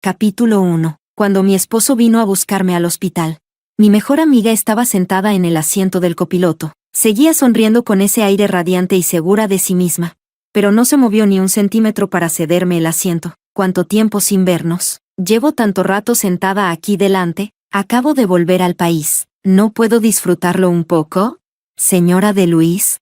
Capítulo 1. Cuando mi esposo vino a buscarme al hospital. Mi mejor amiga estaba sentada en el asiento del copiloto. Seguía sonriendo con ese aire radiante y segura de sí misma. Pero no se movió ni un centímetro para cederme el asiento. ¿Cuánto tiempo sin vernos? Llevo tanto rato sentada aquí delante. Acabo de volver al país. ¿No puedo disfrutarlo un poco? Señora de Luis,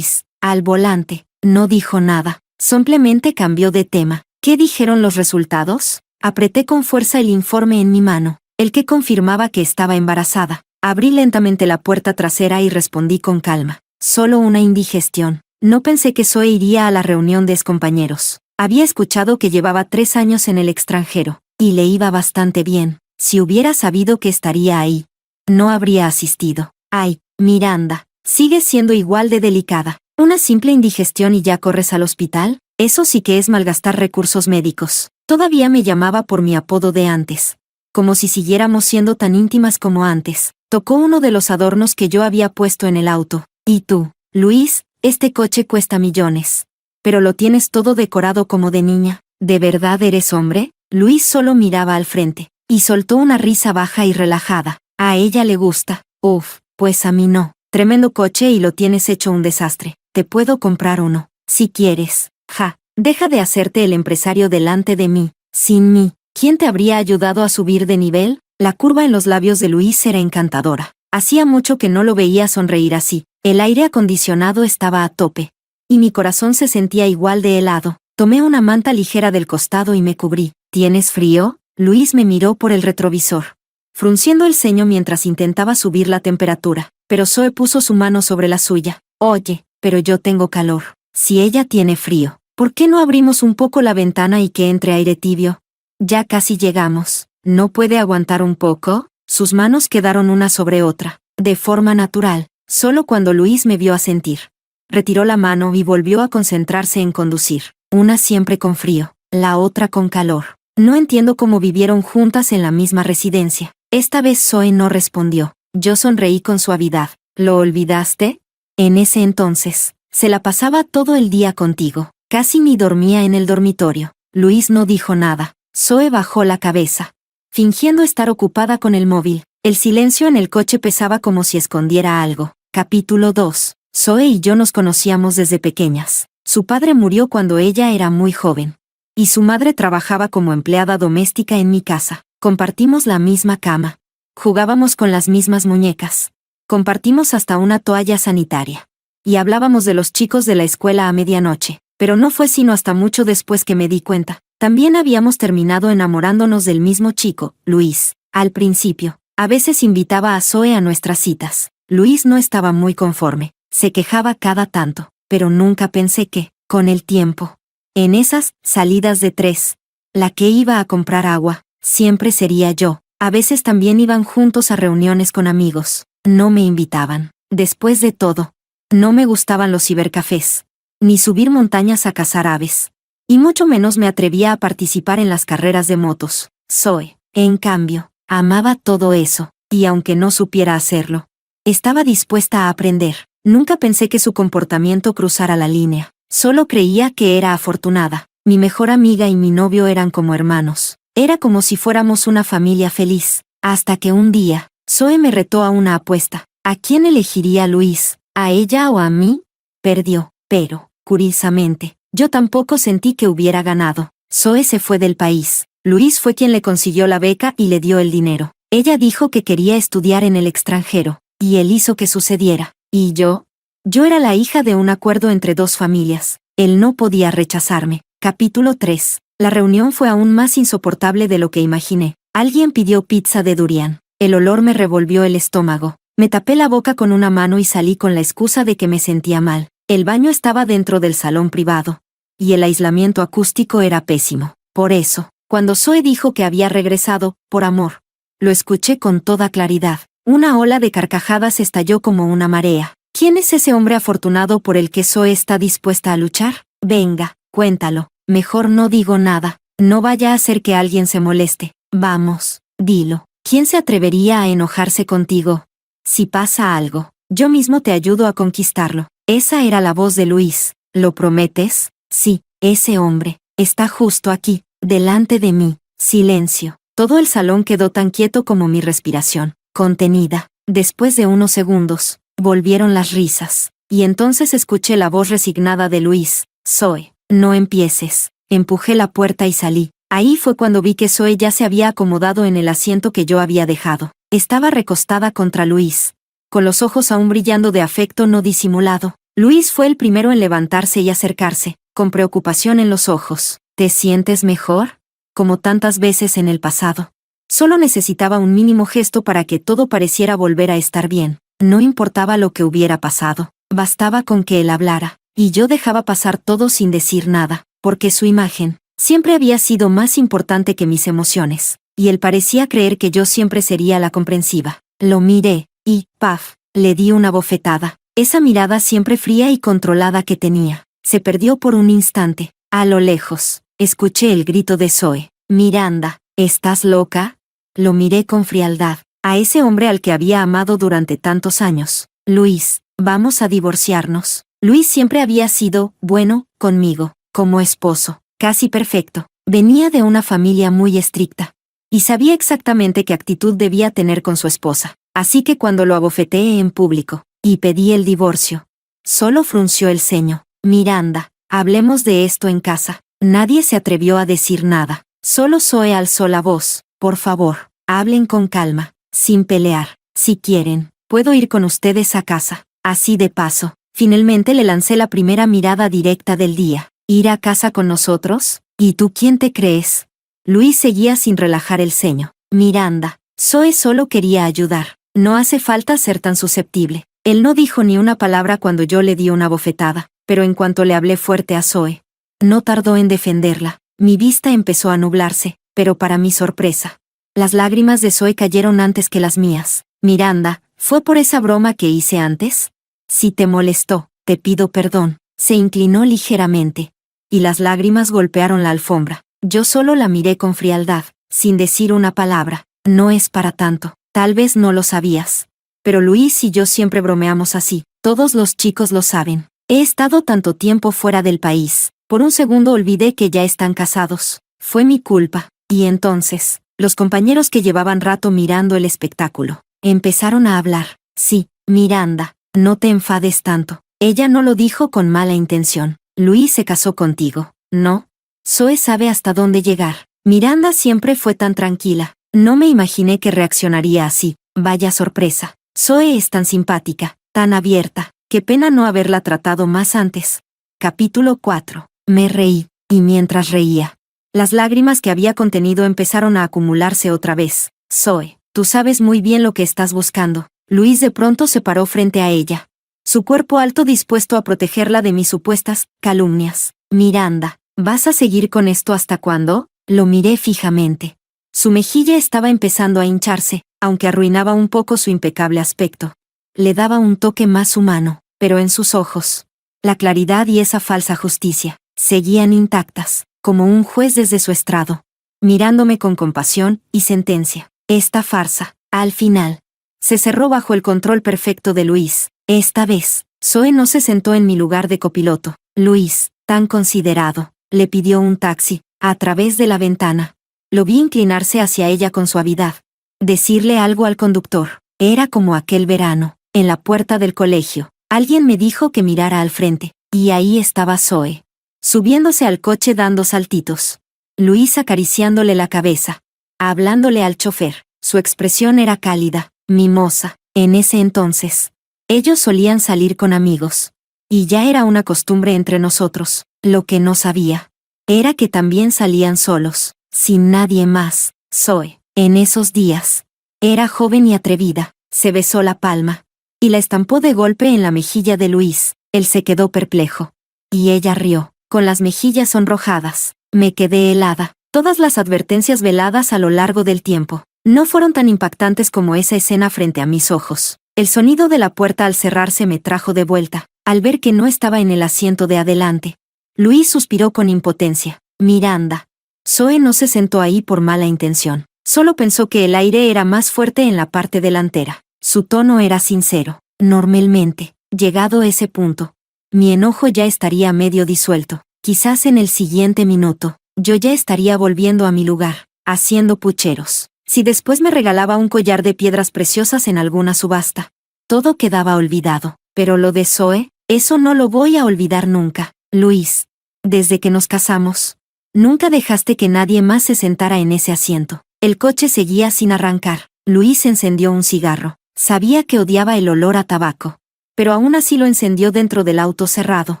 al volante. No dijo nada. Simplemente cambió de tema. ¿Qué dijeron los resultados? Apreté con fuerza el informe en mi mano, el que confirmaba que estaba embarazada. Abrí lentamente la puerta trasera y respondí con calma. Solo una indigestión. No pensé que Zoe iría a la reunión de excompañeros. Había escuchado que llevaba 3 años en el extranjero, y le iba bastante bien. Si hubiera sabido que estaría ahí, no habría asistido. Ay, Miranda, sigues siendo igual de delicada. ¿Una simple indigestión y ya corres al hospital? Eso sí que es malgastar recursos médicos. Todavía me llamaba por mi apodo de antes. Como si siguiéramos siendo tan íntimas como antes. Tocó uno de los adornos que yo había puesto en el auto. ¿Y tú, Luis? Este coche cuesta millones. Pero lo tienes todo decorado como de niña. ¿De verdad eres hombre? Luis solo miraba al frente, y soltó una risa baja y relajada. A ella le gusta. Uf, pues a mí no. Tremendo coche y lo tienes hecho un desastre. Te puedo comprar uno, si quieres. Ja. Deja de hacerte el empresario delante de mí. Sin mí, ¿quién te habría ayudado a subir de nivel? La curva en los labios de Luis era encantadora. Hacía mucho que no lo veía sonreír así. El aire acondicionado estaba a tope. Y mi corazón se sentía igual de helado. Tomé una manta ligera del costado y me cubrí. ¿Tienes frío? Luis me miró por el retrovisor, frunciendo el ceño mientras intentaba subir la temperatura. Pero Zoe puso su mano sobre la suya. Oye, pero yo tengo calor. Si ella tiene frío, ¿por qué no abrimos un poco la ventana y que entre aire tibio? Ya casi llegamos. ¿No puede aguantar un poco? Sus manos quedaron una sobre otra, de forma natural, solo cuando Luis me vio asentir. Retiró la mano y volvió a concentrarse en conducir. Una siempre con frío, la otra con calor. No entiendo cómo vivieron juntas en la misma residencia. Esta vez Zoe no respondió. Yo sonreí con suavidad. ¿Lo olvidaste? En ese entonces, se la pasaba todo el día contigo. Casi ni dormía en el dormitorio. Luis no dijo nada. Zoe bajó la cabeza, fingiendo estar ocupada con el móvil. El silencio en el coche pesaba como si escondiera algo. Capítulo 2. Zoe y yo nos conocíamos desde pequeñas. Su padre murió cuando ella era muy joven. Y su madre trabajaba como empleada doméstica en mi casa. Compartimos la misma cama. Jugábamos con las mismas muñecas. Compartimos hasta una toalla sanitaria. Y hablábamos de los chicos de la escuela a medianoche. Pero no fue sino hasta mucho después que me di cuenta. También habíamos terminado enamorándonos del mismo chico, Luis. Al principio, a veces invitaba a Zoe a nuestras citas. Luis no estaba muy conforme. Se quejaba cada tanto. Pero nunca pensé que, con el tiempo, en esas salidas de 3, la que iba a comprar agua, siempre sería yo. A veces también iban juntos a reuniones con amigos. No me invitaban. Después de todo, no me gustaban los cibercafés, ni subir montañas a cazar aves. Y mucho menos me atrevía a participar en las carreras de motos. Zoe, en cambio, amaba todo eso, y aunque no supiera hacerlo, estaba dispuesta a aprender. Nunca pensé que su comportamiento cruzara la línea. Solo creía que era afortunada. Mi mejor amiga y mi novio eran como hermanos. Era como si fuéramos una familia feliz. Hasta que un día, Zoe me retó a una apuesta. ¿A quién elegiría Luis? ¿A ella o a mí? Perdió, pero, curiosamente, yo tampoco sentí que hubiera ganado. Zoe se fue del país. Luis fue quien le consiguió la beca y le dio el dinero. Ella dijo que quería estudiar en el extranjero, y él hizo que sucediera. ¿Y yo? Yo era la hija de un acuerdo entre 2 familias. Él no podía rechazarme. Capítulo 3. La reunión fue aún más insoportable de lo que imaginé. Alguien pidió pizza de durian. El olor me revolvió el estómago. Me tapé la boca con una mano y salí con la excusa de que me sentía mal. El baño estaba dentro del salón privado, y el aislamiento acústico era pésimo. Por eso, cuando Zoe dijo que había regresado, por amor, lo escuché con toda claridad. Una ola de carcajadas estalló como una marea. ¿Quién es ese hombre afortunado por el que Zoe está dispuesta a luchar? Venga, cuéntalo. Mejor no digo nada. No vaya a hacer que alguien se moleste. Vamos, dilo. ¿Quién se atrevería a enojarse contigo? Si pasa algo, yo mismo te ayudo a conquistarlo. Esa era la voz de Luis. ¿Lo prometes? Sí, ese hombre está justo aquí, delante de mí. Silencio. Todo el salón quedó tan quieto como mi respiración, contenida. Después de unos segundos, volvieron las risas, y entonces escuché la voz resignada de Luis. Zoe, no empieces. Empujé la puerta y salí. Ahí fue cuando vi que Zoe ya se había acomodado en el asiento que yo había dejado. Estaba recostada contra Luis, con los ojos aún brillando de afecto no disimulado. Luis fue el primero en levantarse y acercarse, con preocupación en los ojos. ¿Te sientes mejor? Como tantas veces en el pasado. Solo necesitaba un mínimo gesto para que todo pareciera volver a estar bien. No importaba lo que hubiera pasado, bastaba con que él hablara, y yo dejaba pasar todo sin decir nada, porque su imagen siempre había sido más importante que mis emociones, y él parecía creer que yo siempre sería la comprensiva. Lo miré, y, paf, le di una bofetada. Esa mirada siempre fría y controlada que tenía, se perdió por un instante. A lo lejos, escuché el grito de Zoe. Miranda, ¿estás loca? Lo miré con frialdad, a ese hombre al que había amado durante tantos años. Luis, vamos a divorciarnos. Luis siempre había sido, bueno, conmigo, como esposo, casi perfecto. Venía de una familia muy estricta, y sabía exactamente qué actitud debía tener con su esposa. Así que cuando lo abofeteé en público, y pedí el divorcio, solo frunció el ceño. Miranda, hablemos de esto en casa. Nadie se atrevió a decir nada. Solo Zoe alzó la voz. Por favor, hablen con calma, sin pelear. Si quieren, puedo ir con ustedes a casa. Así de paso, finalmente le lancé la primera mirada directa del día. ¿Ir a casa con nosotros? ¿Y tú quién te crees? Luis seguía sin relajar el ceño. Miranda, Zoe solo quería ayudar. No hace falta ser tan susceptible. Él no dijo ni una palabra cuando yo le di una bofetada, pero en cuanto le hablé fuerte a Zoe, no tardó en defenderla. Mi vista empezó a nublarse, pero para mi sorpresa, las lágrimas de Zoe cayeron antes que las mías. Miranda, ¿fue por esa broma que hice antes? Si te molestó, te pido perdón. Se inclinó ligeramente, y las lágrimas golpearon la alfombra. Yo solo la miré con frialdad, sin decir una palabra. No es para tanto, tal vez no lo sabías. Pero Luis y yo siempre bromeamos así, todos los chicos lo saben. He estado tanto tiempo fuera del país. Por un segundo olvidé que ya están casados. Fue mi culpa. Y entonces, los compañeros que llevaban rato mirando el espectáculo, empezaron a hablar. Sí, Miranda, no te enfades tanto. Ella no lo dijo con mala intención. Luis se casó contigo, ¿no? Zoe sabe hasta dónde llegar. Miranda siempre fue tan tranquila. No me imaginé que reaccionaría así. Vaya sorpresa. Zoe es tan simpática, tan abierta. Qué pena no haberla tratado más antes. Capítulo 4. Me reí, y mientras reía, las lágrimas que había contenido empezaron a acumularse otra vez. Zoe, tú sabes muy bien lo que estás buscando. Luis de pronto se paró frente a ella, su cuerpo alto dispuesto a protegerla de mis supuestas calumnias. Miranda, ¿vas a seguir con esto hasta cuándo? Lo miré fijamente. Su mejilla estaba empezando a hincharse, aunque arruinaba un poco su impecable aspecto. Le daba un toque más humano, pero en sus ojos, la claridad y esa falsa justicia seguían intactas, como un juez desde su estrado, mirándome con compasión y sentencia. Esta farsa, al final, se cerró bajo el control perfecto de Luis. Esta vez, Zoe no se sentó en mi lugar de copiloto. Luis, tan considerado, le pidió un taxi, a través de la ventana. Lo vi inclinarse hacia ella con suavidad. Decirle algo al conductor. Era como aquel verano, en la puerta del colegio. Alguien me dijo que mirara al frente, y ahí estaba Zoe, subiéndose al coche dando saltitos. Luis acariciándole la cabeza, hablándole al chofer. Su expresión era cálida, mimosa. En ese entonces, ellos solían salir con amigos, y ya era una costumbre entre nosotros. Lo que no sabía era que también salían solos, sin nadie más. Zoe, en esos días, era joven y atrevida. Se besó la palma, y la estampó de golpe en la mejilla de Luis. Él se quedó perplejo, y ella rió, con las mejillas sonrojadas. Me quedé helada. Todas las advertencias veladas a lo largo del tiempo no fueron tan impactantes como esa escena frente a mis ojos. El sonido de la puerta al cerrarse me trajo de vuelta, al ver que no estaba en el asiento de adelante. Luis suspiró con impotencia. Miranda. Zoe no se sentó ahí por mala intención. Solo pensó que el aire era más fuerte en la parte delantera. Su tono era sincero. Normalmente, llegado ese punto, mi enojo ya estaría medio disuelto. Quizás en el siguiente minuto, yo ya estaría volviendo a mi lugar. haciendo pucheros. Si después me regalaba un collar de piedras preciosas en alguna subasta. Todo quedaba olvidado. Pero lo de Zoe, eso no lo voy a olvidar nunca. Luis, desde que nos casamos, nunca dejaste que nadie más se sentara en ese asiento. El coche seguía sin arrancar. Luis encendió un cigarro. Sabía que odiaba el olor a tabaco. Pero aún así lo encendió dentro del auto cerrado.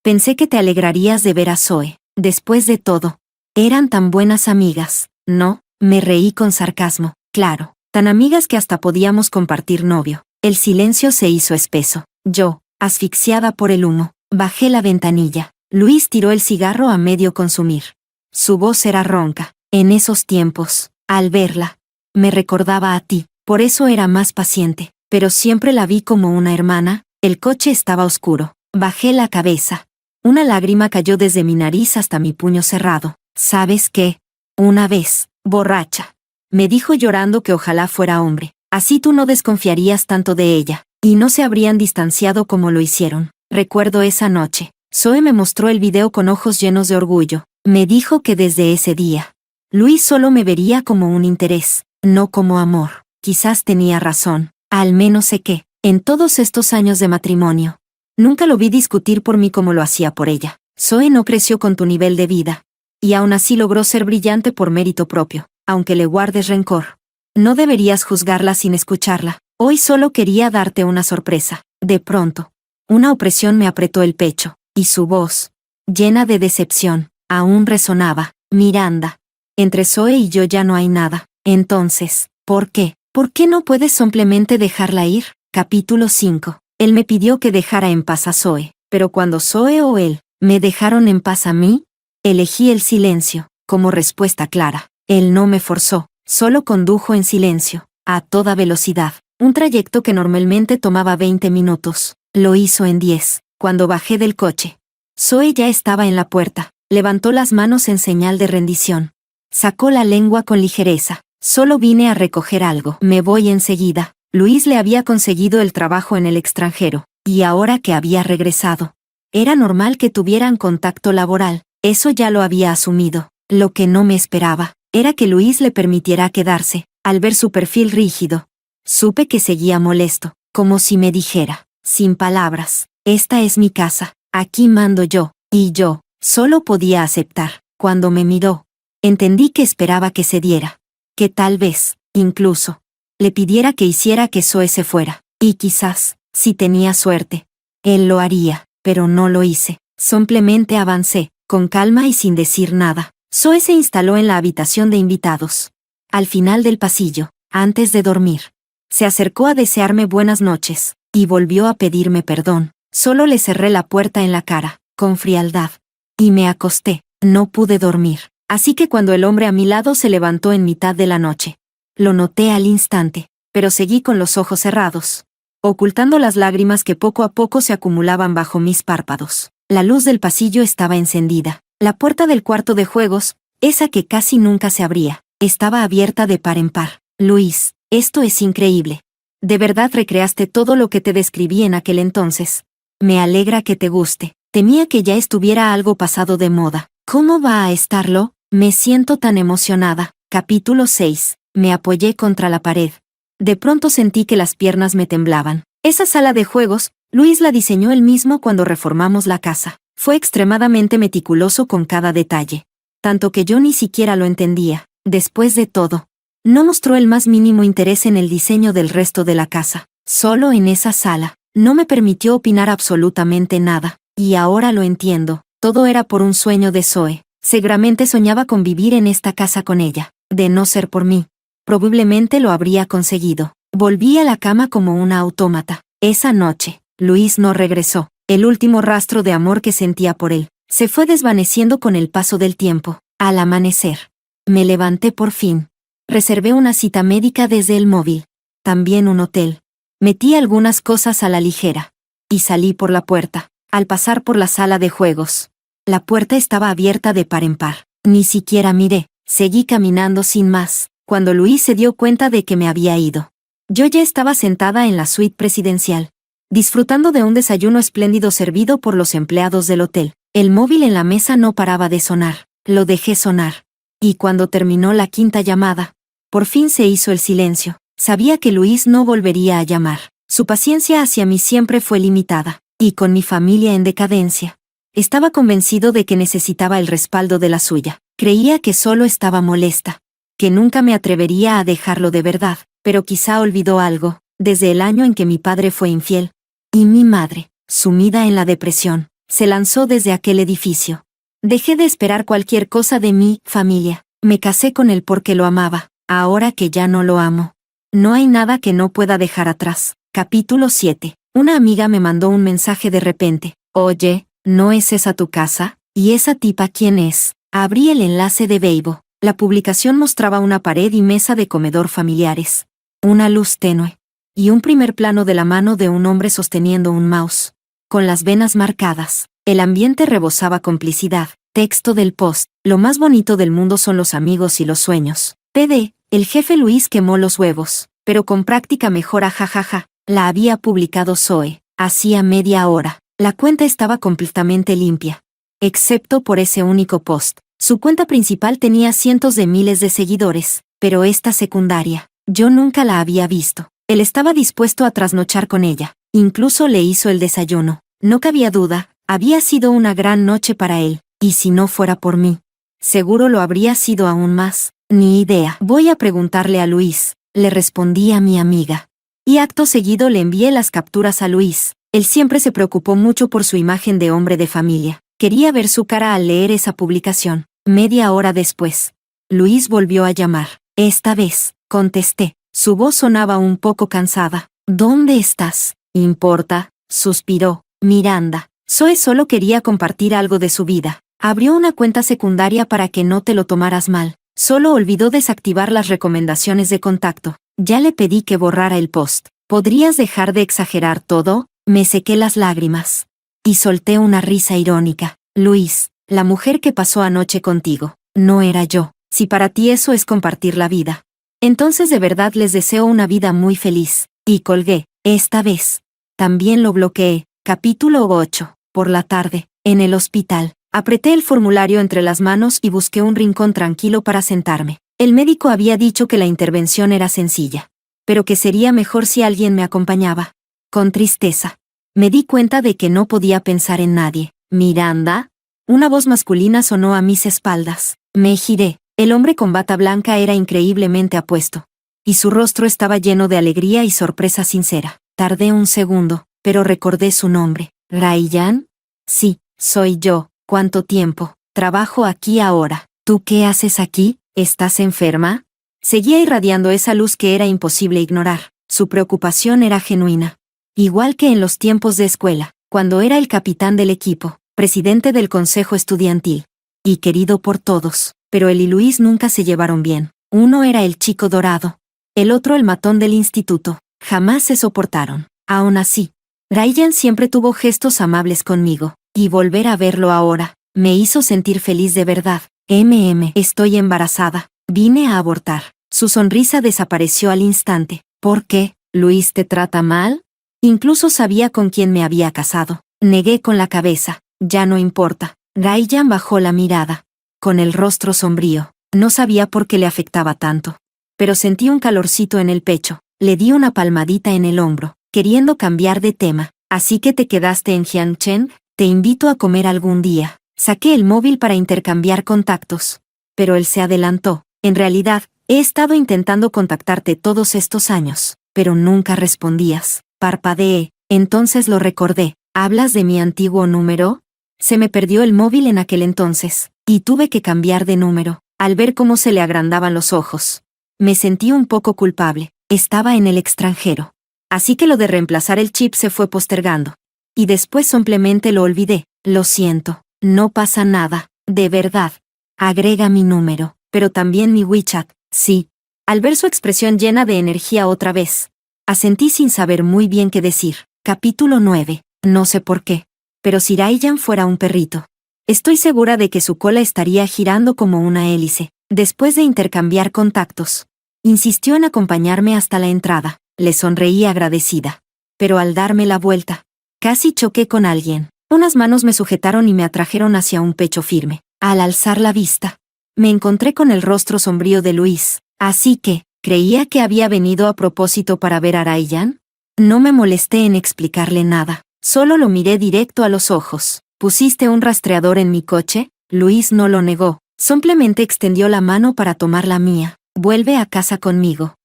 Pensé que te alegrarías de ver a Zoe. Después de todo, eran tan buenas amigas, ¿no? Me reí con sarcasmo. Claro, tan amigas que hasta podíamos compartir novio. El silencio se hizo espeso. Yo, asfixiada por el humo, bajé la ventanilla. Luis tiró el cigarro a medio consumir. Su voz era ronca. En esos tiempos, al verla, me recordaba a ti. Por eso era más paciente. Pero siempre la vi como una hermana. El coche estaba oscuro. Bajé la cabeza. Una lágrima cayó desde mi nariz hasta mi puño cerrado. ¿Sabes qué? Una vez, borracha, me dijo llorando que ojalá fuera hombre. Así tú no desconfiarías tanto de ella, y no se habrían distanciado como lo hicieron. Recuerdo esa noche. Zoe me mostró el video con ojos llenos de orgullo. Me dijo que desde ese día, Luis solo me vería como un interés, no como amor. Quizás tenía razón. Al menos sé que, en todos estos años de matrimonio, nunca lo vi discutir por mí como lo hacía por ella. Zoe no creció con tu nivel de vida. Y aún así logró ser brillante por mérito propio, aunque le guardes rencor. No deberías juzgarla sin escucharla. Hoy solo quería darte una sorpresa. De pronto, una opresión me apretó el pecho, y su voz, llena de decepción, aún resonaba. Miranda, entre Zoe y yo ya no hay nada. Entonces, ¿por qué? ¿Por qué no puedes simplemente dejarla ir? Capítulo 5. Él me pidió que dejara en paz a Zoe, pero cuando Zoe o él me dejaron en paz a mí, elegí el silencio, como respuesta clara. Él no me forzó, solo condujo en silencio, a toda velocidad. Un trayecto que normalmente tomaba 20 minutos, lo hizo en 10. Cuando bajé del coche, Zoe ya estaba en la puerta, levantó las manos en señal de rendición. Sacó la lengua con ligereza. Solo vine a recoger algo. Me voy enseguida. Luis le había conseguido el trabajo en el extranjero, y ahora que había regresado, era normal que tuvieran contacto laboral. Eso ya lo había asumido. Lo que no me esperaba era que Luis le permitiera quedarse. Al ver su perfil rígido, supe que seguía molesto, como si me dijera, sin palabras, esta es mi casa, aquí mando yo, y yo, solo podía aceptar. Cuando me miró, entendí que esperaba que cediera, que tal vez, incluso, le pidiera que hiciera que Zoe se fuera, y quizás, si tenía suerte, él lo haría, pero no lo hice. Simplemente avancé, con calma y sin decir nada. Zoe se instaló en la habitación de invitados, al final del pasillo, antes de dormir. Se acercó a desearme buenas noches, y volvió a pedirme perdón. Solo le cerré la puerta en la cara, con frialdad, y me acosté. No pude dormir. Así que cuando el hombre a mi lado se levantó en mitad de la noche, lo noté al instante, pero seguí con los ojos cerrados, ocultando las lágrimas que poco a poco se acumulaban bajo mis párpados. La luz del pasillo estaba encendida. La puerta del cuarto de juegos, esa que casi nunca se abría, estaba abierta de par en par. Luis, esto es increíble. ¿De verdad recreaste todo lo que te describí en aquel entonces? Me alegra que te guste. Temía que ya estuviera algo pasado de moda. ¿Cómo va a estarlo? Me siento tan emocionada. Capítulo 6. Me apoyé contra la pared. De pronto sentí que las piernas me temblaban. Esa sala de juegos, Luis la diseñó él mismo cuando reformamos la casa. Fue extremadamente meticuloso con cada detalle, tanto que yo ni siquiera lo entendía. Después de todo, no mostró el más mínimo interés en el diseño del resto de la casa. Solo en esa sala, no me permitió opinar absolutamente nada. Y ahora lo entiendo, todo era por un sueño de Zoe. Seguramente soñaba con vivir en esta casa con ella. De no ser por mí, probablemente lo habría conseguido. Volví a la cama como una autómata. Esa noche, Luis no regresó. El último rastro de amor que sentía por él se fue desvaneciendo con el paso del tiempo. Al amanecer, me levanté por fin. Reservé una cita médica desde el móvil. También un hotel. Metí algunas cosas a la ligera. Y salí por la puerta. Al pasar por la sala de juegos, la puerta estaba abierta de par en par. Ni siquiera miré. Seguí caminando sin más, cuando Luis se dio cuenta de que me había ido. Yo ya estaba sentada en la suite presidencial, disfrutando de un desayuno espléndido servido por los empleados del hotel. El móvil en la mesa no paraba de sonar. Lo dejé sonar. Y cuando terminó la quinta llamada, por fin se hizo el silencio. Sabía que Luis no volvería a llamar. Su paciencia hacia mí siempre fue limitada, y con mi familia en decadencia. Estaba convencido de que necesitaba el respaldo de la suya. Creía que solo estaba molesta, que nunca me atrevería a dejarlo de verdad, pero quizá olvidó algo, desde el año en que mi padre fue infiel. Y mi madre, sumida en la depresión, se lanzó desde aquel edificio. Dejé de esperar cualquier cosa de mi familia. Me casé con él porque lo amaba. Ahora que ya no lo amo, no hay nada que no pueda dejar atrás. Capítulo 7. Una amiga me mandó un mensaje de repente. Oye, ¿no es esa tu casa? ¿Y esa tipa quién es? Abrí el enlace de Weibo. La publicación mostraba una pared y mesa de comedor familiares. Una luz tenue. Y un primer plano de la mano de un hombre sosteniendo un mouse. Con las venas marcadas. El ambiente rebosaba complicidad. Texto del post. Lo más bonito del mundo son los amigos y los sueños. PD. El jefe Luis quemó los huevos, pero con práctica mejora jajaja. La había publicado Zoe. Hacía media hora. La cuenta estaba completamente limpia. Excepto por ese único post. Su cuenta principal tenía cientos de miles de seguidores, pero esta secundaria, yo nunca la había visto. Él estaba dispuesto a trasnochar con ella. Incluso le hizo el desayuno. No cabía duda, había sido una gran noche para él, y si no fuera por mí, seguro lo habría sido aún más. Ni idea. Voy a preguntarle a Luis, le respondí a mi amiga. Y acto seguido le envié las capturas a Luis. Él siempre se preocupó mucho por su imagen de hombre de familia. Quería ver su cara al leer esa publicación. Media hora después, Luis volvió a llamar. Esta vez, contesté. Su voz sonaba un poco cansada. ¿Dónde estás? ¿Importa? Suspiró. Miranda. Zoe solo quería compartir algo de su vida. Abrió una cuenta secundaria para que no te lo tomaras mal. Solo olvidó desactivar las recomendaciones de contacto. Ya le pedí que borrara el post. ¿Podrías dejar de exagerar todo? Me sequé las lágrimas. Y solté una risa irónica. Luis, la mujer que pasó anoche contigo, no era yo. Si para ti eso es compartir la vida, entonces de verdad les deseo una vida muy feliz. Y colgué. Esta vez. También lo bloqueé. Capítulo 8. Por la tarde, en el hospital. Apreté el formulario entre las manos y busqué un rincón tranquilo para sentarme. El médico había dicho que la intervención era sencilla, pero que sería mejor si alguien me acompañaba. Con tristeza, me di cuenta de que no podía pensar en nadie. ¿Miranda? Una voz masculina sonó a mis espaldas. Me giré. El hombre con bata blanca era increíblemente apuesto, y su rostro estaba lleno de alegría y sorpresa sincera. Tardé un segundo, pero recordé su nombre. ¿Raiyan? Sí, soy yo. ¿Cuánto tiempo? Trabajo aquí ahora. ¿Tú qué haces aquí? ¿Estás enferma? Seguía irradiando esa luz que era imposible ignorar. Su preocupación era genuina. Igual que en los tiempos de escuela, cuando era el capitán del equipo, presidente del consejo estudiantil. Y querido por todos, pero él y Luis nunca se llevaron bien. Uno era el chico dorado, el otro el matón del instituto. Jamás se soportaron. Aún así, Ryan siempre tuvo gestos amables conmigo. Y volver a verlo ahora, me hizo sentir feliz de verdad. Estoy embarazada. Vine a abortar. Su sonrisa desapareció al instante. ¿Por qué? ¿Luis te trata mal? Incluso sabía con quién me había casado. Negué con la cabeza. Ya no importa. Ryan bajó la mirada. Con el rostro sombrío. No sabía por qué le afectaba tanto. Pero sentí un calorcito en el pecho. Le di una palmadita en el hombro, queriendo cambiar de tema. ¿Así que te quedaste en Jiangchen? Te invito a comer algún día. Saqué el móvil para intercambiar contactos. Pero él se adelantó. En realidad, he estado intentando contactarte todos estos años, pero nunca respondías. Parpadeé. Entonces lo recordé. ¿Hablas de mi antiguo número? Se me perdió el móvil en aquel entonces, y tuve que cambiar de número. Al ver cómo se le agrandaban los ojos, me sentí un poco culpable. Estaba en el extranjero. Así que lo de reemplazar el chip se fue postergando. Y después simplemente lo olvidé. Lo siento. No pasa nada. De verdad. Agrega mi número, pero también mi WeChat. Sí. Al ver su expresión llena de energía otra vez, asentí sin saber muy bien qué decir. Capítulo 9. No sé por qué, pero si Ryan fuera un perrito, estoy segura de que su cola estaría girando como una hélice. Después de intercambiar contactos, insistió en acompañarme hasta la entrada. Le sonreí agradecida. Pero al darme la vuelta, casi choqué con alguien. Unas manos me sujetaron y me atrajeron hacia un pecho firme. Al alzar la vista, me encontré con el rostro sombrío de Luis, así que, ¿creía que había venido a propósito para ver a Ryan? No me molesté en explicarle nada, solo lo miré directo a los ojos. ¿Pusiste un rastreador en mi coche? Luis no lo negó, simplemente extendió la mano para tomar la mía. Vuelve a casa conmigo.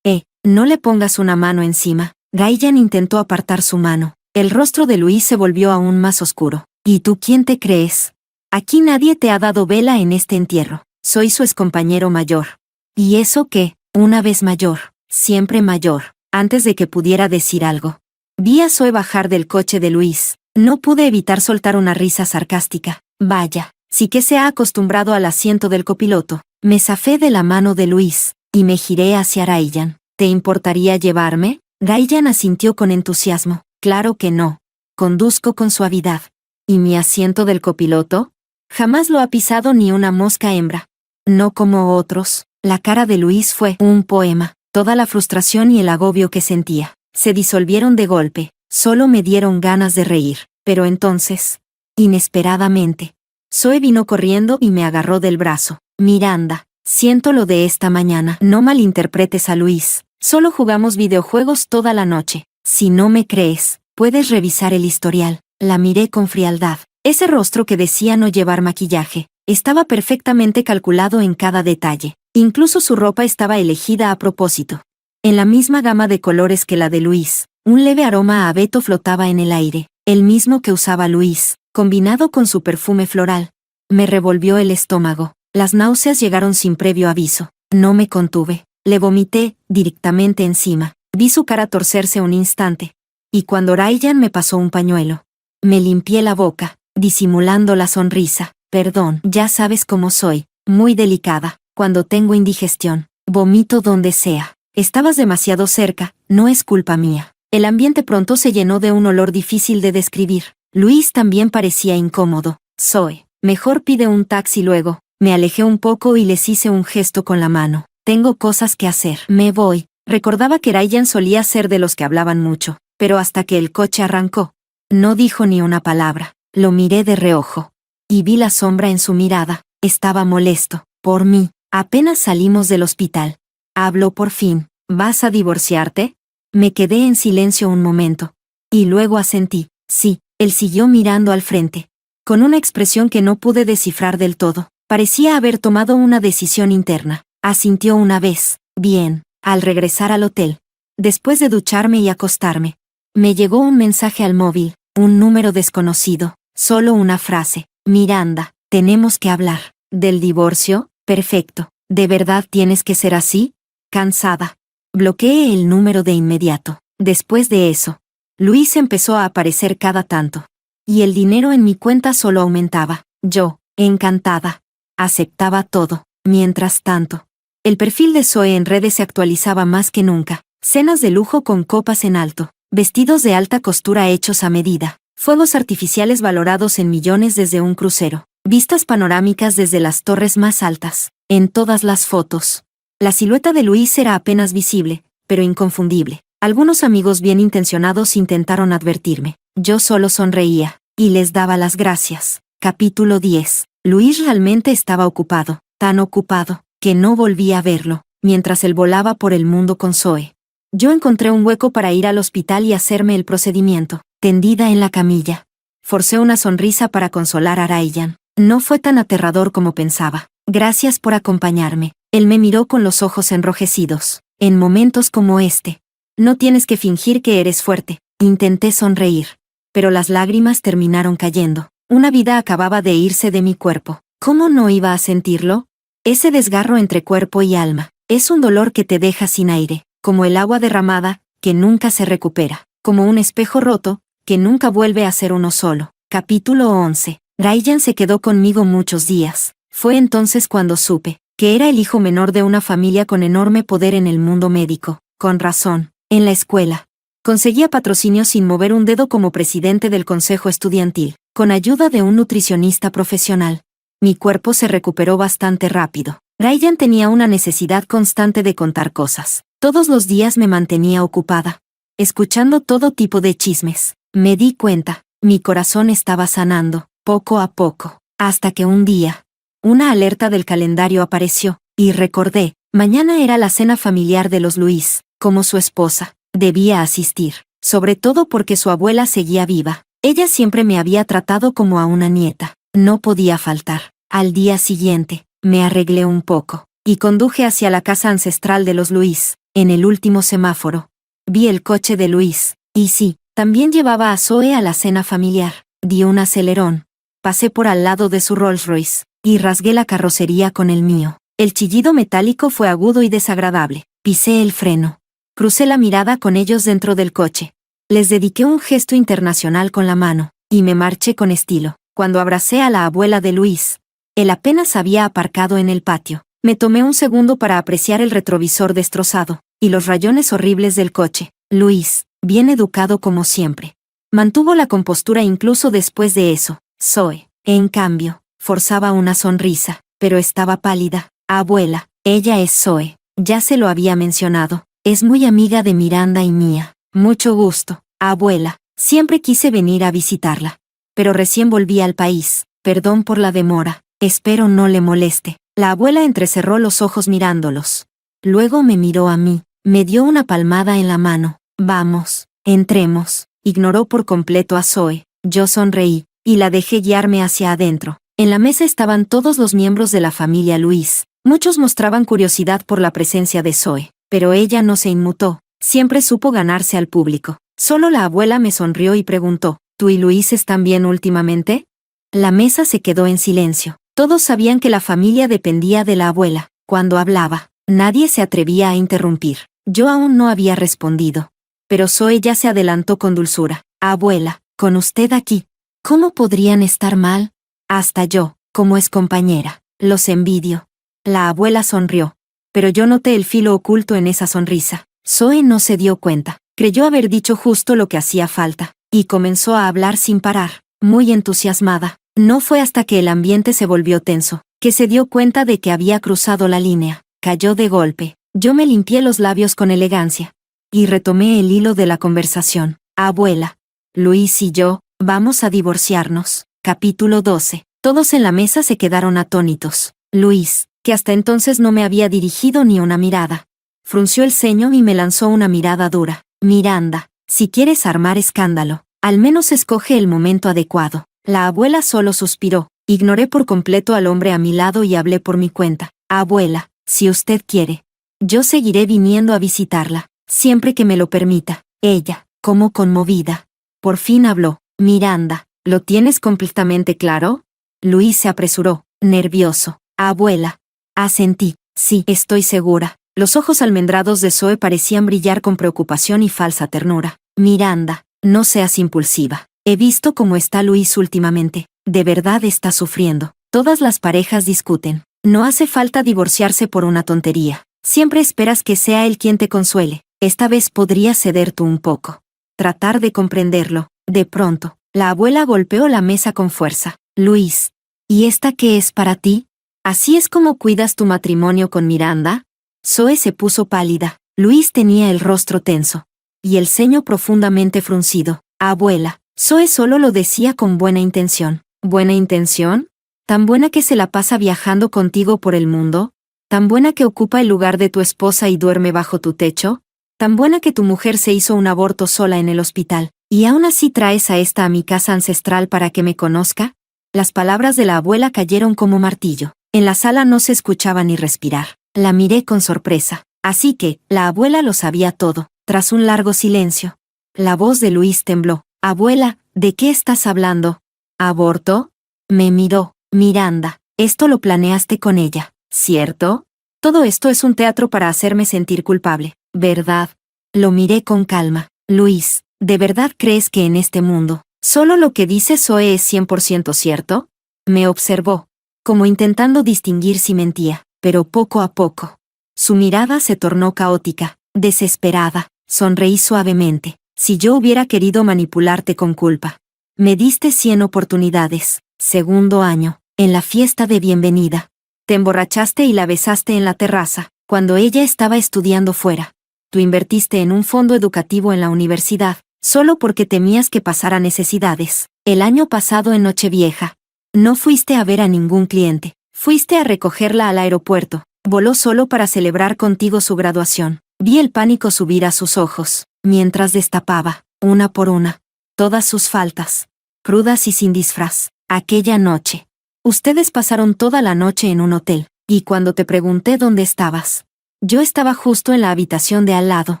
No le pongas una mano encima. Ryan intentó apartar su mano. El rostro de Luis se volvió aún más oscuro. ¿Y tú quién te crees? Aquí nadie te ha dado vela en este entierro. Soy su excompañero mayor. ¿Y eso qué? Una vez mayor, siempre mayor. Antes de que pudiera decir algo, vi a Zoe bajar del coche de Luis. No pude evitar soltar una risa sarcástica. Vaya, sí que se ha acostumbrado al asiento del copiloto. Me zafé de la mano de Luis y me giré hacia Ryan. ¿Te importaría llevarme? Ryan asintió con entusiasmo. Claro que no. Conduzco con suavidad. ¿Y mi asiento del copiloto? Jamás lo ha pisado ni una mosca hembra. No como otros. La cara de Luis fue un poema. Toda la frustración y el agobio que sentía se disolvieron de golpe. Solo me dieron ganas de reír. Pero entonces, inesperadamente, Zoe vino corriendo y me agarró del brazo. Miranda, siento lo de esta mañana. No malinterpretes a Luis. Solo jugamos videojuegos toda la noche. Si no me crees, puedes revisar el historial. La miré con frialdad. Ese rostro que decía no llevar maquillaje estaba perfectamente calculado en cada detalle. Incluso su ropa estaba elegida a propósito. En la misma gama de colores que la de Luis, un leve aroma a abeto flotaba en el aire, el mismo que usaba Luis, combinado con su perfume floral. Me revolvió el estómago. Las náuseas llegaron sin previo aviso. No me contuve. Le vomité directamente encima. Vi su cara torcerse un instante. Y cuando Ryan me pasó un pañuelo, me limpié la boca, disimulando la sonrisa. Perdón, ya sabes cómo soy, muy delicada. Cuando tengo indigestión, vomito donde sea. Estabas demasiado cerca, no es culpa mía. El ambiente pronto se llenó de un olor difícil de describir. Luis también parecía incómodo. Zoe, mejor pide un taxi luego. Me alejé un poco y les hice un gesto con la mano. Tengo cosas que hacer. Me voy. Recordaba que Ryan solía ser de los que hablaban mucho, pero hasta que el coche arrancó, no dijo ni una palabra. Lo miré de reojo. Y vi la sombra en su mirada. Estaba molesto. Por mí. Apenas salimos del hospital. Habló por fin. ¿Vas a divorciarte? Me quedé en silencio un momento. Y luego asentí. Sí. Él siguió mirando al frente, con una expresión que no pude descifrar del todo. Parecía haber tomado una decisión interna. Asintió una vez. Bien. Al regresar al hotel, después de ducharme y acostarme, me llegó un mensaje al móvil, un número desconocido, solo una frase. Miranda, tenemos que hablar. ¿Del divorcio? Perfecto. ¿De verdad tienes que ser así? Cansada. Bloqueé el número de inmediato. Después de eso, Luis empezó a aparecer cada tanto. Y el dinero en mi cuenta solo aumentaba. Yo, encantada, aceptaba todo. Mientras tanto, el perfil de Zoe en redes se actualizaba más que nunca. Cenas de lujo con copas en alto, vestidos de alta costura hechos a medida, fuegos artificiales valorados en millones desde un crucero, vistas panorámicas desde las torres más altas. En todas las fotos, la silueta de Luis era apenas visible, pero inconfundible. Algunos amigos bien intencionados intentaron advertirme. Yo solo sonreía, y les daba las gracias. Capítulo 10. Luis realmente estaba ocupado, tan ocupado, que no volví a verlo, mientras él volaba por el mundo con Zoe. Yo encontré un hueco para ir al hospital y hacerme el procedimiento, tendida en la camilla. Forcé una sonrisa para consolar a Ryan. No fue tan aterrador como pensaba. Gracias por acompañarme. Él me miró con los ojos enrojecidos. En momentos como este, no tienes que fingir que eres fuerte. Intenté sonreír, pero las lágrimas terminaron cayendo. Una vida acababa de irse de mi cuerpo. ¿Cómo no iba a sentirlo? Ese desgarro entre cuerpo y alma es un dolor que te deja sin aire, como el agua derramada, que nunca se recupera, como un espejo roto, que nunca vuelve a ser uno solo. Capítulo 11. Ryan se quedó conmigo muchos días. Fue entonces cuando supe que era el hijo menor de una familia con enorme poder en el mundo médico. Con razón, en la escuela, conseguía patrocinio sin mover un dedo como presidente del consejo estudiantil, con ayuda de un nutricionista profesional. Mi cuerpo se recuperó bastante rápido. Ryan tenía una necesidad constante de contar cosas. Todos los días me mantenía ocupada, escuchando todo tipo de chismes. Me di cuenta, mi corazón estaba sanando, poco a poco, hasta que un día, una alerta del calendario apareció, y recordé, mañana era la cena familiar de los Luis, como su esposa, debía asistir, sobre todo porque su abuela seguía viva. Ella siempre me había tratado como a una nieta, no podía faltar. Al día siguiente, me arreglé un poco, y conduje hacia la casa ancestral de los Luis. En el último semáforo, vi el coche de Luis, y sí, también llevaba a Zoe a la cena familiar. Di un acelerón, pasé por al lado de su Rolls Royce, y rasgué la carrocería con el mío. El chillido metálico fue agudo y desagradable. Pisé el freno. Crucé la mirada con ellos dentro del coche. Les dediqué un gesto internacional con la mano, y me marché con estilo. Cuando abracé a la abuela de Luis, él apenas había aparcado en el patio. Me tomé un segundo para apreciar el retrovisor destrozado, y los rayones horribles del coche. Luis, bien educado como siempre, mantuvo la compostura incluso después de eso. Zoe, en cambio, forzaba una sonrisa, pero estaba pálida. Abuela, ella es Zoe, ya se lo había mencionado. Es muy amiga de Miranda y mía. Mucho gusto, abuela. Siempre quise venir a visitarla, pero recién volví al país. Perdón por la demora, espero no le moleste. La abuela entrecerró los ojos mirándolos. Luego me miró a mí, me dio una palmada en la mano. Vamos, entremos. Ignoró por completo a Zoe. Yo sonreí, y la dejé guiarme hacia adentro. En la mesa estaban todos los miembros de la familia Luis. Muchos mostraban curiosidad por la presencia de Zoe, pero ella no se inmutó. Siempre supo ganarse al público. Solo la abuela me sonrió y preguntó, ¿tú y Luis están bien últimamente? La mesa se quedó en silencio. Todos sabían que la familia dependía de la abuela. Cuando hablaba, nadie se atrevía a interrumpir. Yo aún no había respondido. Pero Zoe ya se adelantó con dulzura. Abuela, con usted aquí. ¿Cómo podrían estar mal? Hasta yo, como es compañera, los envidio. La abuela sonrió. Pero yo noté el filo oculto en esa sonrisa. Zoe no se dio cuenta. Creyó haber dicho justo lo que hacía falta. Y comenzó a hablar sin parar, muy entusiasmada. No fue hasta que el ambiente se volvió tenso, que se dio cuenta de que había cruzado la línea. Cayó de golpe. Yo me limpié los labios con elegancia. Y retomé el hilo de la conversación. Abuela, Luis y yo, vamos a divorciarnos. Capítulo 12. Todos en la mesa se quedaron atónitos. Luis, que hasta entonces no me había dirigido ni una mirada, frunció el ceño y me lanzó una mirada dura. Miranda, si quieres armar escándalo, al menos escoge el momento adecuado. La abuela solo suspiró. Ignoré por completo al hombre a mi lado y hablé por mi cuenta. Abuela, si usted quiere, yo seguiré viniendo a visitarla, siempre que me lo permita. Ella, como conmovida, por fin habló. Miranda, ¿lo tienes completamente claro? Luis se apresuró, nervioso. Abuela. Asentí. Sí, estoy segura. Los ojos almendrados de Zoe parecían brillar con preocupación y falsa ternura. Miranda, no seas impulsiva. He visto cómo está Luis últimamente. De verdad está sufriendo. Todas las parejas discuten. No hace falta divorciarse por una tontería. Siempre esperas que sea él quien te consuele. Esta vez podrías ceder tú un poco. Tratar de comprenderlo. De pronto, la abuela golpeó la mesa con fuerza. Luis, ¿y esta qué es para ti? ¿Así es como cuidas tu matrimonio con Miranda? Zoe se puso pálida. Luis tenía el rostro tenso y el ceño profundamente fruncido. Abuela, Zoe solo lo decía con buena intención. ¿Buena intención? ¿Tan buena que se la pasa viajando contigo por el mundo? ¿Tan buena que ocupa el lugar de tu esposa y duerme bajo tu techo? ¿Tan buena que tu mujer se hizo un aborto sola en el hospital, y aún así traes a esta a mi casa ancestral para que me conozca? Las palabras de la abuela cayeron como martillo. En la sala no se escuchaba ni respirar. La miré con sorpresa. Así que, la abuela lo sabía todo. Tras un largo silencio, la voz de Luis tembló. Abuela, ¿de qué estás hablando? ¿Aborto? Me miró. Miranda, esto lo planeaste con ella, ¿cierto? Todo esto es un teatro para hacerme sentir culpable, ¿verdad? Lo miré con calma. Luis, ¿de verdad crees que en este mundo, solo lo que dice Zoe es 100% cierto? Me observó, como intentando distinguir si mentía, pero poco a poco. Su mirada se tornó caótica, desesperada. Sonreí suavemente. Si yo hubiera querido manipularte con culpa. Me diste 100 oportunidades. Segundo año, en la fiesta de bienvenida. Te emborrachaste y la besaste en la terraza, cuando ella estaba estudiando fuera. Tú invertiste en un fondo educativo en la universidad, solo porque temías que pasara necesidades. El año pasado en Nochevieja, no fuiste a ver a ningún cliente. Fuiste a recogerla al aeropuerto. Voló solo para celebrar contigo su graduación. Vi el pánico subir a sus ojos, mientras destapaba, una por una, todas sus faltas, crudas y sin disfraz. Aquella noche. Ustedes pasaron toda la noche en un hotel, y cuando te pregunté dónde estabas, yo estaba justo en la habitación de al lado,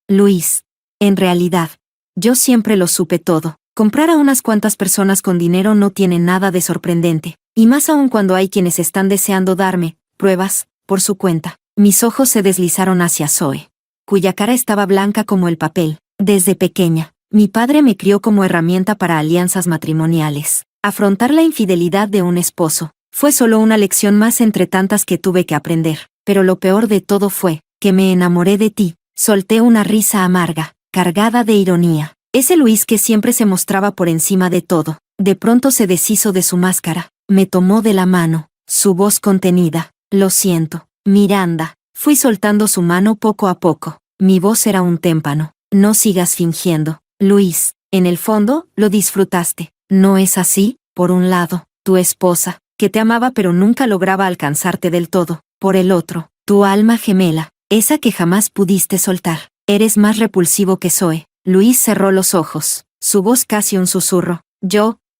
Luis. En realidad, yo siempre lo supe todo. Comprar a unas cuantas personas con dinero no tiene nada de sorprendente, y más aún cuando hay quienes están deseando darme pruebas por su cuenta. Mis ojos se deslizaron hacia Zoe, cuya cara estaba blanca como el papel. Desde pequeña, mi padre me crió como herramienta para alianzas matrimoniales. Afrontar la infidelidad de un esposo fue solo una lección más entre tantas que tuve que aprender, pero lo peor de todo fue que me enamoré de ti. Solté una risa amarga, cargada de ironía. Ese Luis que siempre se mostraba por encima de todo, de pronto se deshizo de su máscara, me tomó de la mano, su voz contenida. Lo siento, Miranda. Fui soltando su mano poco a poco. Mi voz era un témpano. No sigas fingiendo, Luis. En el fondo, lo disfrutaste. ¿No es así? Por un lado, tu esposa, que te amaba pero nunca lograba alcanzarte del todo. Por el otro, tu alma gemela, esa que jamás pudiste soltar. Eres más repulsivo que Zoe. Luis cerró los ojos, su voz casi un susurro.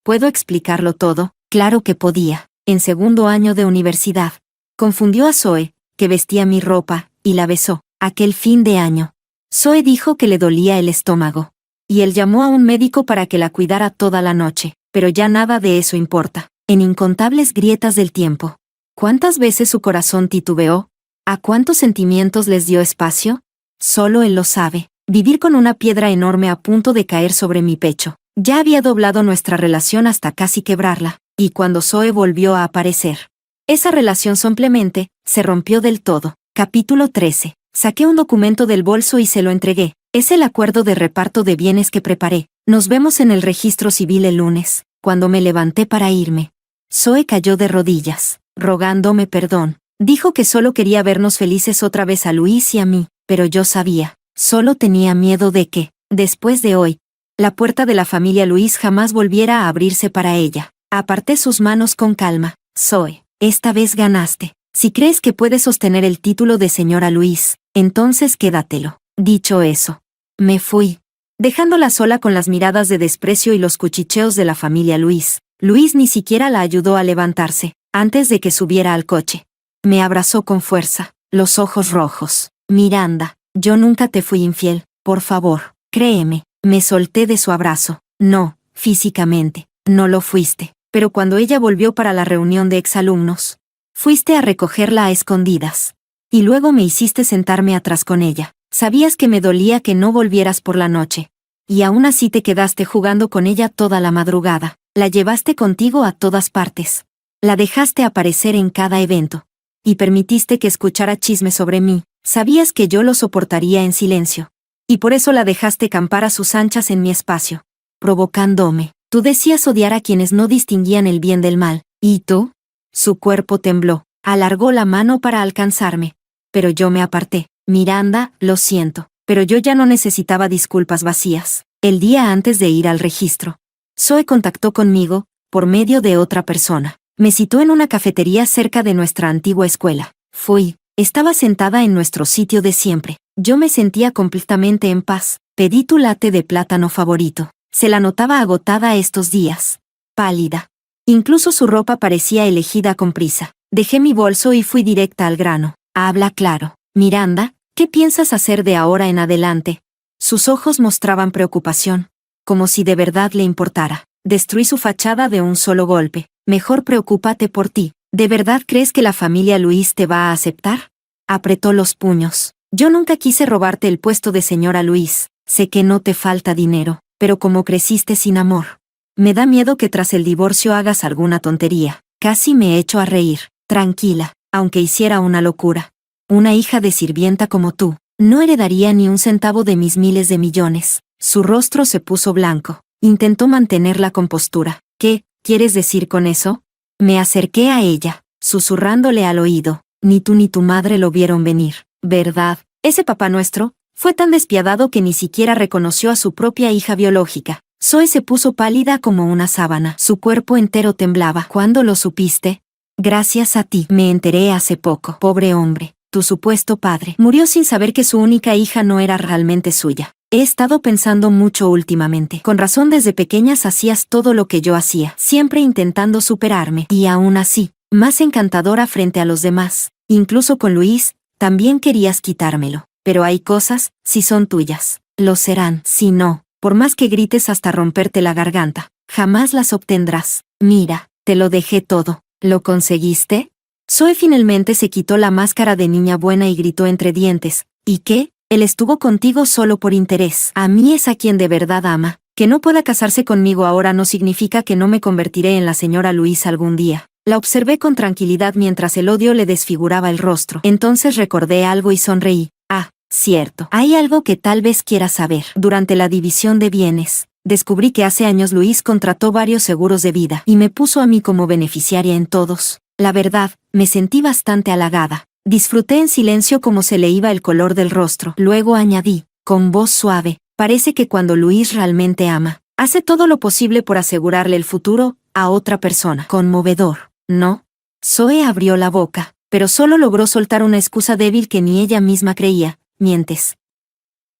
¿Puedo explicarlo todo? Claro que podía. En segundo año de universidad. Confundió a Zoe, que vestía mi ropa, y la besó. Aquel fin de año. Zoe dijo que le dolía el estómago. Y él llamó a un médico para que la cuidara toda la noche, pero ya nada de eso importa. En incontables grietas del tiempo. ¿Cuántas veces su corazón titubeó? ¿A cuántos sentimientos les dio espacio? Solo él lo sabe. Vivir con una piedra enorme a punto de caer sobre mi pecho. Ya había doblado nuestra relación hasta casi quebrarla, y cuando Zoe volvió a aparecer, esa relación simplemente se rompió del todo. Capítulo 13. Saqué un documento del bolso y se lo entregué. Es el acuerdo de reparto de bienes que preparé. Nos vemos en el registro civil el lunes. Cuando me levanté para irme, Zoe cayó de rodillas, rogándome perdón. Dijo que solo quería vernos felices otra vez a Luis y a mí, pero yo sabía. Solo tenía miedo de que, después de hoy, la puerta de la familia Luis jamás volviera a abrirse para ella. Aparté sus manos con calma. Zoe, esta vez ganaste. Si crees que puedes sostener el título de señora Luis, entonces quédatelo. Dicho eso, me fui, dejándola sola con las miradas de desprecio y los cuchicheos de la familia Luis. Luis ni siquiera la ayudó a levantarse, antes de que subiera al coche. Me abrazó con fuerza, los ojos rojos. Miranda. Yo nunca te fui infiel, por favor, créeme. Me solté de su abrazo. No, físicamente, no lo fuiste. Pero cuando ella volvió para la reunión de exalumnos, fuiste a recogerla a escondidas. Y luego me hiciste sentarme atrás con ella. Sabías que me dolía que no volvieras por la noche. Y aún así te quedaste jugando con ella toda la madrugada. La llevaste contigo a todas partes. La dejaste aparecer en cada evento. Y permitiste que escuchara chismes sobre mí. Sabías que yo lo soportaría en silencio. Y por eso la dejaste campar a sus anchas en mi espacio, provocándome. Tú decías odiar a quienes no distinguían el bien del mal. ¿Y tú? Su cuerpo tembló. Alargó la mano para alcanzarme. Pero yo me aparté. Miranda, lo siento. Pero yo ya no necesitaba disculpas vacías. El día antes de ir al registro, Zoe contactó conmigo, por medio de otra persona. Me citó en una cafetería cerca de nuestra antigua escuela. Fui. Estaba sentada en nuestro sitio de siempre. Yo me sentía completamente en paz. Pedí tu latte de plátano favorito. Se la notaba agotada estos días. Pálida. Incluso su ropa parecía elegida con prisa. Dejé mi bolso y fui directa al grano. Habla claro. Miranda, ¿qué piensas hacer de ahora en adelante? Sus ojos mostraban preocupación. Como si de verdad le importara. Destruí su fachada de un solo golpe. Mejor preocúpate por ti. ¿De verdad crees que la familia Luis te va a aceptar? Apretó los puños. Yo nunca quise robarte el puesto de señora Luis. Sé que no te falta dinero, pero como creciste sin amor, me da miedo que tras el divorcio hagas alguna tontería. Casi me echo a reír. Tranquila, aunque hiciera una locura. Una hija de sirvienta como tú, no heredaría ni un centavo de mis miles de millones. Su rostro se puso blanco. Intentó mantener la compostura. ¿Qué quieres decir con eso? Me acerqué a ella, susurrándole al oído. Ni tú ni tu madre lo vieron venir, ¿verdad? Ese papá nuestro fue tan despiadado que ni siquiera reconoció a su propia hija biológica. Zoe se puso pálida como una sábana. Su cuerpo entero temblaba. ¿Cuándo lo supiste? Gracias a ti, me enteré hace poco. Pobre hombre, tu supuesto padre murió sin saber que su única hija no era realmente suya. He estado pensando mucho últimamente. Con razón desde pequeñas hacías todo lo que yo hacía, siempre intentando superarme, y aún así, más encantadora frente a los demás. Incluso con Luis, también querías quitármelo. Pero hay cosas, si son tuyas, lo serán. Si no, por más que grites hasta romperte la garganta, jamás las obtendrás. Mira, te lo dejé todo. ¿Lo conseguiste? Zoe finalmente se quitó la máscara de niña buena y gritó entre dientes. ¿Y qué? Él estuvo contigo solo por interés. A mí es a quien de verdad ama. Que no pueda casarse conmigo ahora no significa que no me convertiré en la señora Luis algún día. La observé con tranquilidad mientras el odio le desfiguraba el rostro. Entonces recordé algo y sonreí. Ah, cierto. Hay algo que tal vez quieras saber. Durante la división de bienes, descubrí que hace años Luis contrató varios seguros de vida y me puso a mí como beneficiaria en todos. La verdad, me sentí bastante halagada. Disfruté en silencio cómo se le iba el color del rostro. Luego añadí, con voz suave, parece que cuando Luis realmente ama, hace todo lo posible por asegurarle el futuro a otra persona. Conmovedor, ¿no? Zoe abrió la boca, pero solo logró soltar una excusa débil que ni ella misma creía. Mientes.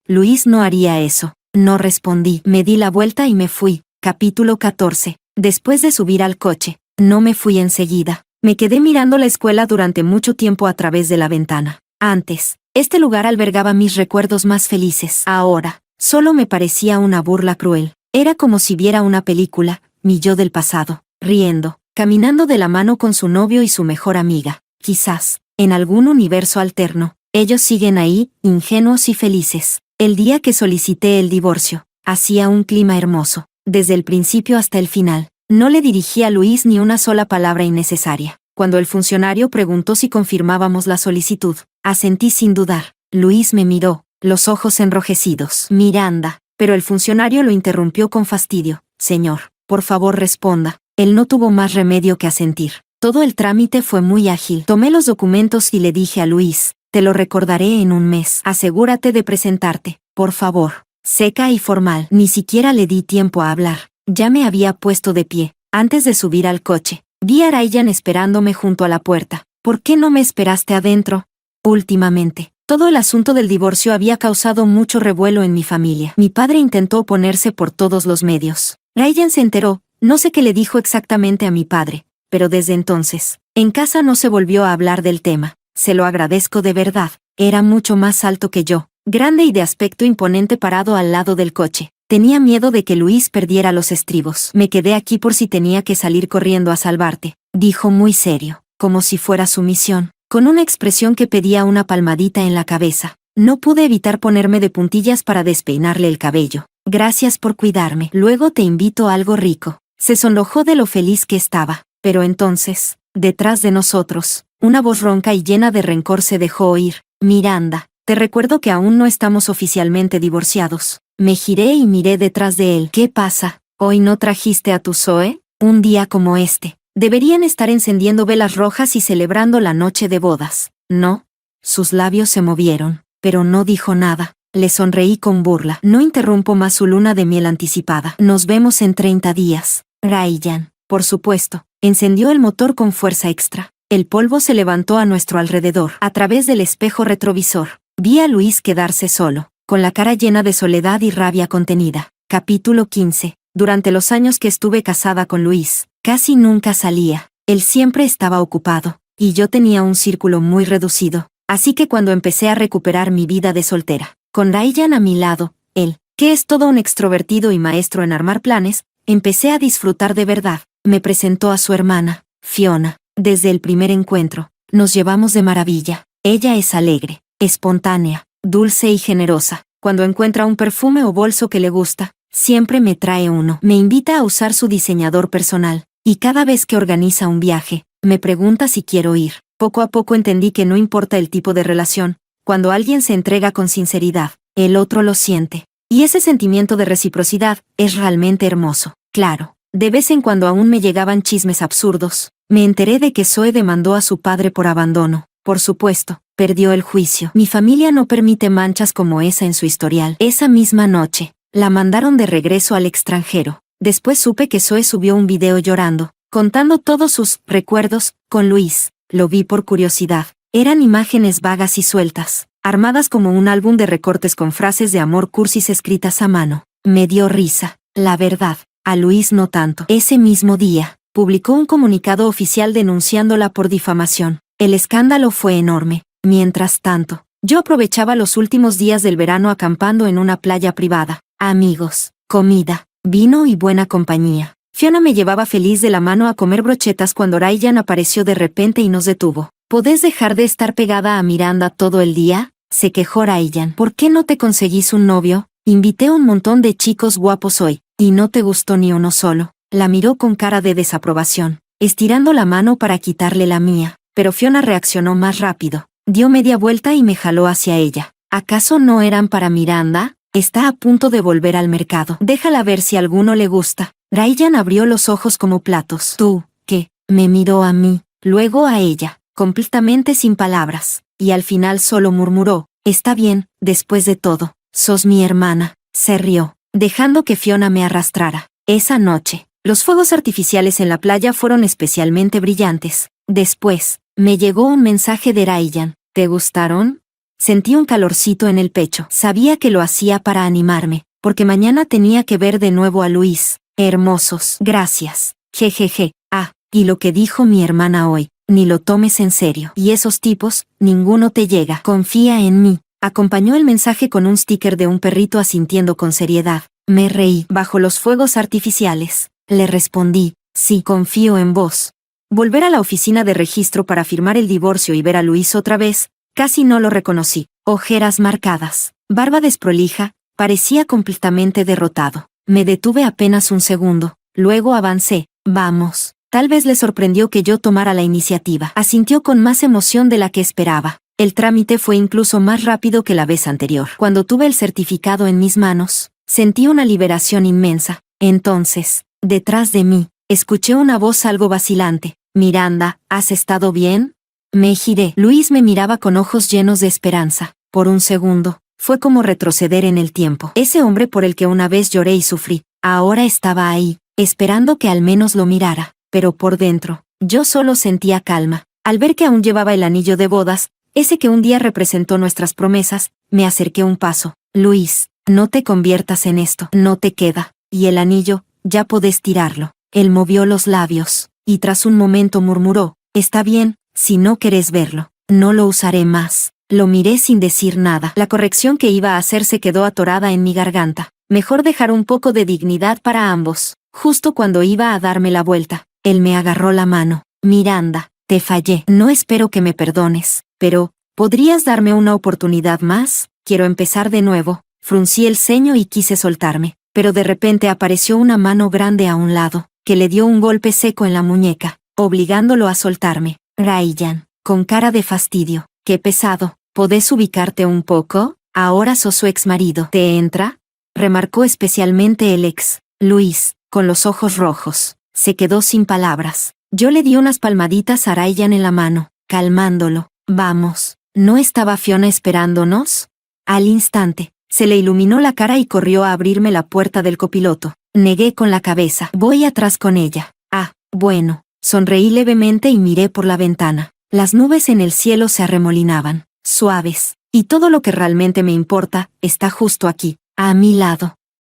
Luis no haría eso. No respondí. Me di la vuelta y me fui. Capítulo 14. Después de subir al coche, no me fui enseguida. Me quedé mirando la escuela durante mucho tiempo a través de la ventana. Antes, este lugar albergaba mis recuerdos más felices. Ahora, solo me parecía una burla cruel. Era como si viera una película, mi yo del pasado, riendo, caminando de la mano con su novio y su mejor amiga. Quizás, en algún universo alterno, ellos siguen ahí, ingenuos y felices. El día que solicité el divorcio, hacía un clima hermoso. Desde el principio hasta el final, no le dirigí a Luis ni una sola palabra innecesaria. Cuando el funcionario preguntó si confirmábamos la solicitud, asentí sin dudar. Luis me miró, los ojos enrojecidos. Miranda, pero el funcionario lo interrumpió con fastidio. Señor, por favor responda. Él no tuvo más remedio que asentir. Todo el trámite fue muy ágil. Tomé los documentos y le dije a Luis, te lo recordaré en un mes. Asegúrate de presentarte, por favor. Seca y formal. Ni siquiera le di tiempo a hablar. Ya me había puesto de pie. Antes de subir al coche, vi a Ryan esperándome junto a la puerta. ¿Por qué no me esperaste adentro? Últimamente, todo el asunto del divorcio había causado mucho revuelo en mi familia. Mi padre intentó oponerse por todos los medios. Ryan se enteró, no sé qué le dijo exactamente a mi padre, pero desde entonces, en casa no se volvió a hablar del tema. Se lo agradezco de verdad. Era mucho más alto que yo, grande y de aspecto imponente parado al lado del coche. Tenía miedo de que Luis perdiera los estribos. Me quedé aquí por si tenía que salir corriendo a salvarte, dijo muy serio, como si fuera su misión, con una expresión que pedía una palmadita en la cabeza. No pude evitar ponerme de puntillas para despeinarle el cabello. Gracias por cuidarme. Luego te invito a algo rico. Se sonrojó de lo feliz que estaba, pero entonces, detrás de nosotros, una voz ronca y llena de rencor se dejó oír. Miranda, te recuerdo que aún no estamos oficialmente divorciados. Me giré y miré detrás de él. ¿Qué pasa? ¿Hoy no trajiste a tu Zoe? Un día como este, deberían estar encendiendo velas rojas y celebrando la noche de bodas, ¿no? Sus labios se movieron, pero no dijo nada. Le sonreí con burla. No interrumpo más su luna de miel anticipada. Nos vemos en 30 días. Ryan, por supuesto, encendió el motor con fuerza extra. El polvo se levantó a nuestro alrededor. A través del espejo retrovisor, vi a Luis quedarse solo, con la cara llena de soledad y rabia contenida. Capítulo 15. Durante los años que estuve casada con Luis, casi nunca salía. Él siempre estaba ocupado, y yo tenía un círculo muy reducido. Así que cuando empecé a recuperar mi vida de soltera, con Ryan a mi lado, él, que es todo un extrovertido y maestro en armar planes, empecé a disfrutar de verdad. Me presentó a su hermana, Fiona. Desde el primer encuentro, nos llevamos de maravilla. Ella es alegre, espontánea, dulce y generosa. Cuando encuentra un perfume o bolso que le gusta, siempre me trae uno. Me invita a usar su diseñador personal, y cada vez que organiza un viaje, me pregunta si quiero ir. Poco a poco entendí que no importa el tipo de relación, cuando alguien se entrega con sinceridad, el otro lo siente. Y ese sentimiento de reciprocidad es realmente hermoso. Claro, de vez en cuando aún me llegaban chismes absurdos. Me enteré de que Zoe demandó a su padre por abandono. Por supuesto, perdió el juicio. Mi familia no permite manchas como esa en su historial. Esa misma noche, la mandaron de regreso al extranjero. Después supe que Zoe subió un video llorando, contando todos sus recuerdos con Luis. Lo vi por curiosidad. Eran imágenes vagas y sueltas, armadas como un álbum de recortes con frases de amor cursis escritas a mano. Me dio risa. La verdad, a Luis no tanto. Ese mismo día, publicó un comunicado oficial denunciándola por difamación. El escándalo fue enorme. Mientras tanto, yo aprovechaba los últimos días del verano acampando en una playa privada. Amigos, comida, vino y buena compañía. Fiona me llevaba feliz de la mano a comer brochetas cuando Ryan apareció de repente y nos detuvo. ¿Podés dejar de estar pegada a Miranda todo el día?, se quejó Ryan. ¿Por qué no te conseguís un novio? Invité a un montón de chicos guapos hoy, y no te gustó ni uno solo. La miró con cara de desaprobación, estirando la mano para quitarle la mía, pero Fiona reaccionó más rápido. Dio media vuelta y me jaló hacia ella. ¿Acaso no eran para Miranda? Está a punto de volver al mercado. Déjala ver si alguno le gusta. Ryan abrió los ojos como platos. ¿Tú, qué? Me miró a mí, luego a ella, completamente sin palabras, y al final solo murmuró, está bien, después de todo, sos mi hermana. Se rió, dejando que Fiona me arrastrara. Esa noche, los fuegos artificiales en la playa fueron especialmente brillantes. Después, me llegó un mensaje de Ryan. ¿Te gustaron? Sentí un calorcito en el pecho. Sabía que lo hacía para animarme, porque mañana tenía que ver de nuevo a Luis. Hermosos. Gracias. Jejeje. Ah, y lo que dijo mi hermana hoy, ni lo tomes en serio. Y esos tipos, ninguno te llega. Confía en mí. Acompañó el mensaje con un sticker de un perrito asintiendo con seriedad. Me reí. Bajo los fuegos artificiales. Le respondí, sí, confío en vos. Volver a la oficina de registro para firmar el divorcio y ver a Luis otra vez, casi no lo reconocí. Ojeras marcadas, barba desprolija, parecía completamente derrotado. Me detuve apenas un segundo, luego avancé. Vamos. Tal vez le sorprendió que yo tomara la iniciativa. Asintió con más emoción de la que esperaba. El trámite fue incluso más rápido que la vez anterior. Cuando tuve el certificado en mis manos, sentí una liberación inmensa. Entonces, detrás de mí, escuché una voz algo vacilante. Miranda, ¿has estado bien? Me giré. Luis me miraba con ojos llenos de esperanza. Por un segundo, fue como retroceder en el tiempo. Ese hombre por el que una vez lloré y sufrí, ahora estaba ahí, esperando que al menos lo mirara. Pero por dentro, yo solo sentía calma. Al ver que aún llevaba el anillo de bodas, ese que un día representó nuestras promesas, me acerqué un paso. Luis, no te conviertas en esto. No te queda. Y el anillo, ya podés tirarlo. Él movió los labios, y tras un momento murmuró, está bien, si no querés verlo, no lo usaré más. Lo miré sin decir nada. La corrección que iba a hacer se quedó atorada en mi garganta. Mejor dejar un poco de dignidad para ambos. Justo cuando iba a darme la vuelta, él me agarró la mano. Miranda, te fallé. No espero que me perdones, pero, ¿podrías darme una oportunidad más? Quiero empezar de nuevo. Fruncí el ceño y quise soltarme, pero de repente apareció una mano grande a un lado, que le dio un golpe seco en la muñeca, obligándolo a soltarme. Ryan, con cara de fastidio. Qué pesado. ¿Podés ubicarte un poco? Ahora sos su exmarido. ¿Te entra? Remarcó especialmente el ex. Luis, con los ojos rojos, se quedó sin palabras. Yo le di unas palmaditas a Ryan en la mano, calmándolo. Vamos, ¿no estaba Fiona esperándonos? Al instante, se le iluminó la cara y corrió a abrirme la puerta del copiloto. Negué con la cabeza. Voy atrás con ella. Ah, bueno. Sonreí levemente y miré por la ventana. Las nubes en el cielo se arremolinaban, suaves, y todo lo que realmente me importa, está justo aquí, a mi lado.